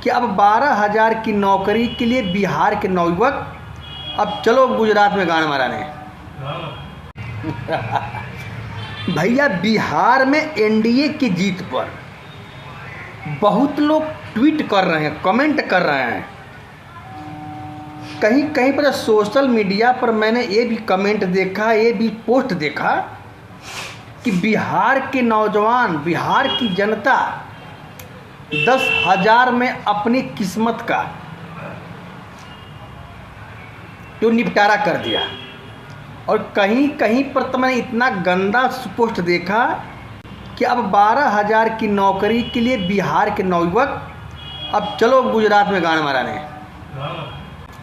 कि अब 12,000 की नौकरी के लिए बिहार के नौयुवक अब चलो गुजरात में गाड़ माराने। भैया बिहार में एनडीए की जीत पर बहुत लोग ट्वीट कर रहे हैं, कमेंट कर रहे हैं। कहीं कहीं पर सोशल मीडिया पर मैंने ये भी कमेंट देखा, ये भी पोस्ट देखा कि बिहार के नौजवान, बिहार की जनता 10,000 में अपनी किस्मत का जो निपटारा कर दिया। और कहीं कहीं पर तो मैंने इतना गंदा पोस्ट देखा कि अब 12,000 की नौकरी के लिए बिहार के नौयुवक अब चलो गुजरात में गाड़ माराने।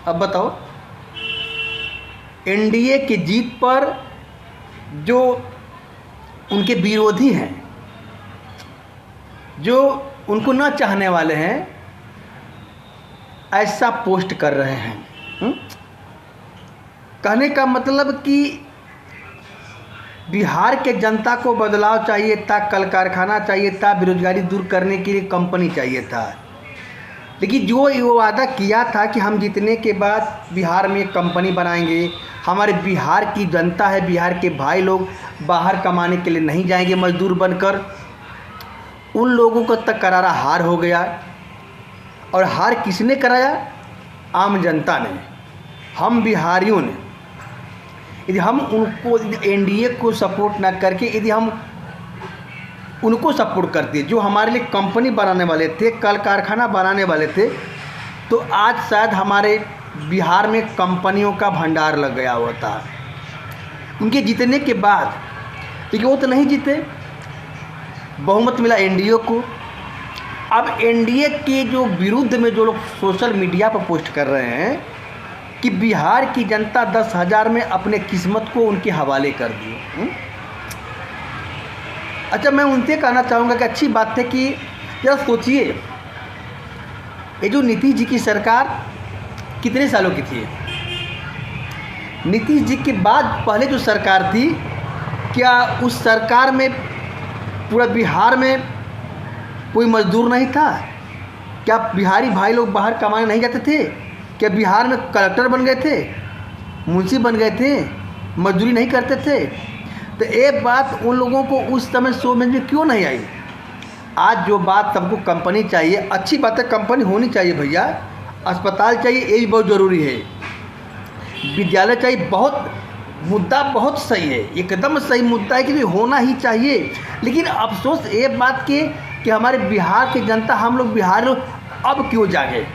अब बताओ, एनडीए की जीत पर जो उनके विरोधी हैं, जो उनको न चाहने वाले हैं, ऐसा पोस्ट कर रहे हैं। कहने का मतलब कि बिहार के जनता को बदलाव चाहिए था, कल कारखाना चाहिए था, बेरोजगारी दूर करने के लिए कंपनी चाहिए था। लेकिन जो ये वादा किया था कि हम जीतने के बाद बिहार में एक कंपनी बनाएंगे, हमारे बिहार की जनता है, बिहार के भाई लोग बाहर कमाने के लिए नहीं जाएंगे मजदूर बनकर, उन लोगों को तक करारा हार हो गया। और हार किसने कराया? आम जनता ने, हम बिहारियों ने। यदि हम उनको, एनडीए को सपोर्ट ना करके यदि हम उनको सपोर्ट करते जो हमारे लिए कंपनी बनाने वाले थे, कल कारखाना बनाने वाले थे, तो आज शायद हमारे बिहार में कंपनियों का भंडार लग गया होता। उनके जीतने के बाद, लेकिन वो तो नहीं जीते, बहुमत मिला एनडीए को। अब एनडीए के जो विरुद्ध में जो लोग सोशल मीडिया पर पोस्ट कर रहे हैं कि बिहार की जनता 10,000 में अपने किस्मत को उनके हवाले कर दी। अच्छा, मैं उनसे कहना चाहूँगा कि अच्छी बात है कि जरा सोचिए, ये जो नीतीश जी की सरकार कितने सालों की थी? नीतीश जी के बाद पहले जो सरकार थी, क्या उस सरकार में पूरा बिहार में कोई मजदूर नहीं था? क्या बिहारी भाई लोग बाहर कमाने नहीं जाते थे? क्या बिहार में कलेक्टर बन गए थे, मुंशी बन गए थे, मजदूरी नहीं करते थे? तो ये बात उन लोगों को उस समय समझ में क्यों नहीं आई? आज जो बात सबको कंपनी चाहिए, अच्छी बात है, कंपनी होनी चाहिए भैया, अस्पताल चाहिए, ये भी बहुत ज़रूरी है, विद्यालय चाहिए, बहुत मुद्दा बहुत सही है, एकदम सही मुद्दा है कि होना ही चाहिए। लेकिन अफसोस ये बात कि हमारे बिहार की जनता, हम लोग बिहार लोग अब क्यों जागे?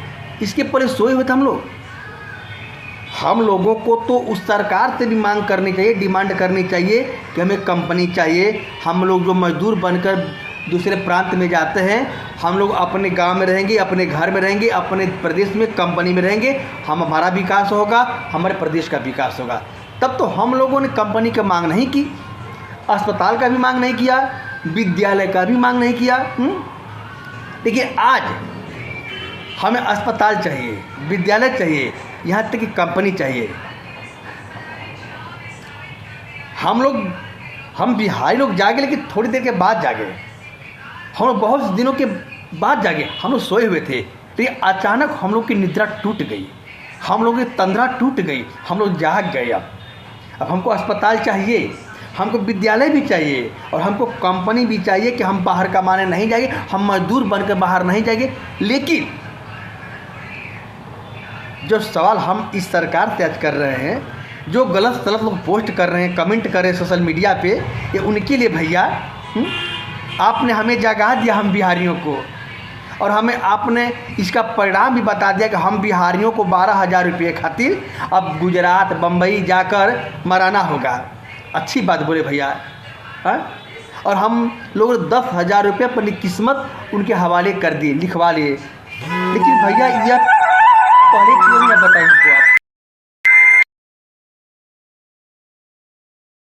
इसके पहले सोए हुए थे हम लोग। हम लोगों को तो उस सरकार से भी मांग करनी चाहिए, डिमांड करनी चाहिए कि हमें कंपनी चाहिए। हम लोग जो मजदूर बनकर दूसरे प्रांत में जाते हैं, हम लोग अपने गांव में रहेंगे, अपने घर में रहेंगे, अपने प्रदेश में कंपनी में रहेंगे, हमारा विकास होगा, हमारे प्रदेश का विकास होगा। तब तो हम लोगों ने कंपनी का मांग नहीं की, अस्पताल का भी मांग नहीं किया, विद्यालय का भी मांग नहीं किया। देखिए, आज हमें अस्पताल चाहिए, विद्यालय चाहिए, यहाँ तक कि कंपनी चाहिए। हम बिहारी लोग जागे, लेकिन थोड़ी देर के बाद जागे, हम लोग बहुत दिनों के बाद जागे। हम लोग सोए हुए थे, लेकिन अचानक हम लोग की निद्रा टूट गई, हम लोग की तंद्रा टूट गई, हम लोग जाग गए। अब हमको अस्पताल चाहिए, हमको विद्यालय भी चाहिए, और हमको कंपनी भी चाहिए कि हम बाहर कमाने नहीं जाएंगे, हम मजदूर बनकर बाहर नहीं जाएंगे। लेकिन जो सवाल हम इस सरकार से आज कर रहे हैं, जो गलत लोग पोस्ट कर रहे हैं, कमेंट कर रहे हैं सोशल मीडिया पे, ये उनके लिए भैया। आपने हमें जगा दिया, हम बिहारियों को, और हमें आपने इसका परिणाम भी बता दिया कि हम बिहारियों को 12,000 रुपये खातिर अब गुजरात, बम्बई जाकर मराना होगा। अच्छी बात बोले भैया, हाँ? और हम लोग 10,000 रुपये अपनी किस्मत उनके हवाले कर दिए, लिखवा लिए। लेकिन भैया यह पहले क्यों नहीं बताएंगे?